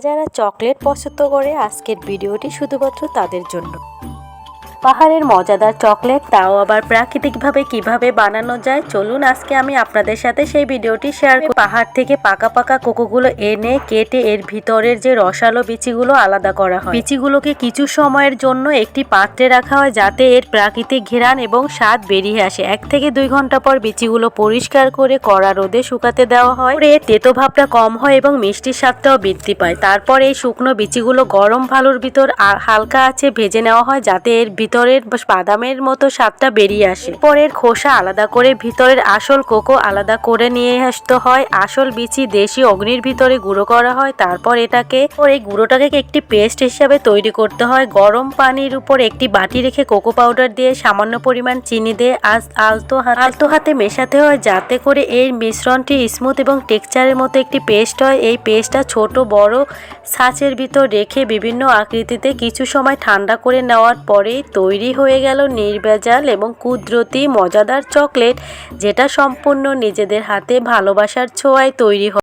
যারা চকলেট পছন্দ করে আজকের ভিডিওটি শুধুমাত্র তাদের জন্য। পাহাড়ের মজাদার চকলেট, তাও আবার প্রাকৃতিকভাবে কিভাবে বানানো যায়, চলুন আজকে আমি আপনাদের সাথে সেই ভিডিওটি শেয়ার করি। পাহাড় থেকে পাকা পাকা কোকোগুলো এনে কেটে এর ভিতরের যে রসালো বিচিগুলো আলাদা করা হয়। বিচিগুলোকে কিছু সময়ের জন্য একটি পাত্রে রাখা হয় যাতে এর প্রাকৃতিক ঘ্রাণ এবং স্বাদ বেরিয়ে আসে। 1 থেকে 2 ঘন্টা পর বিচিগুলো পরিষ্কার করে কড়া রোদে শুকাতে দেওয়া হয়। এর তেতো ভাবটা কম হয় এবং মিষ্টির স্বাদটাও বৃদ্ধি পায়। তারপর এই শুকনো বিচিগুলো গরম ভালোর ভিতর হালকা আঁচে ভেজে নেওয়া হয় যাতে এর ভিতরের বাদামের মতো স্বাদটা বেরিয়ে আসে। পরের খোসা আলাদা করে ভিতরের আসল কোকো আলাদা করে নিয়ে আসতে হয়। আসল বিচি দেশি অগ্নির ভিতরে গুঁড়ো করা হয়। তারপর এই গুঁড়োটাকে একটি পেস্ট হিসাবে তৈরি করতে হয়। গরম পানির উপর একটি বাটি রেখে কোকো পাউডার দিয়ে সামান্য পরিমাণ চিনি দিয়ে আলতো হাতে মেশাতে হয় যাতে করে এই মিশ্রণটি স্মুথ এবং টেক্সচারের মতো একটি পেস্ট হয়। এই পেস্টটা ছোট বড় ছাঁচের ভিতর রেখে বিভিন্ন আকৃতিতে কিছু সময় ঠান্ডা করে নেওয়ার পরেই তৈরি হয়ে গেল নির্ভেজাল এবং কুদরতি মজাদার চকলেট, যেটা সম্পূর্ণ নিজেদের হাতে ভালোবাসার ছোঁয়ায় তৈরি হয়।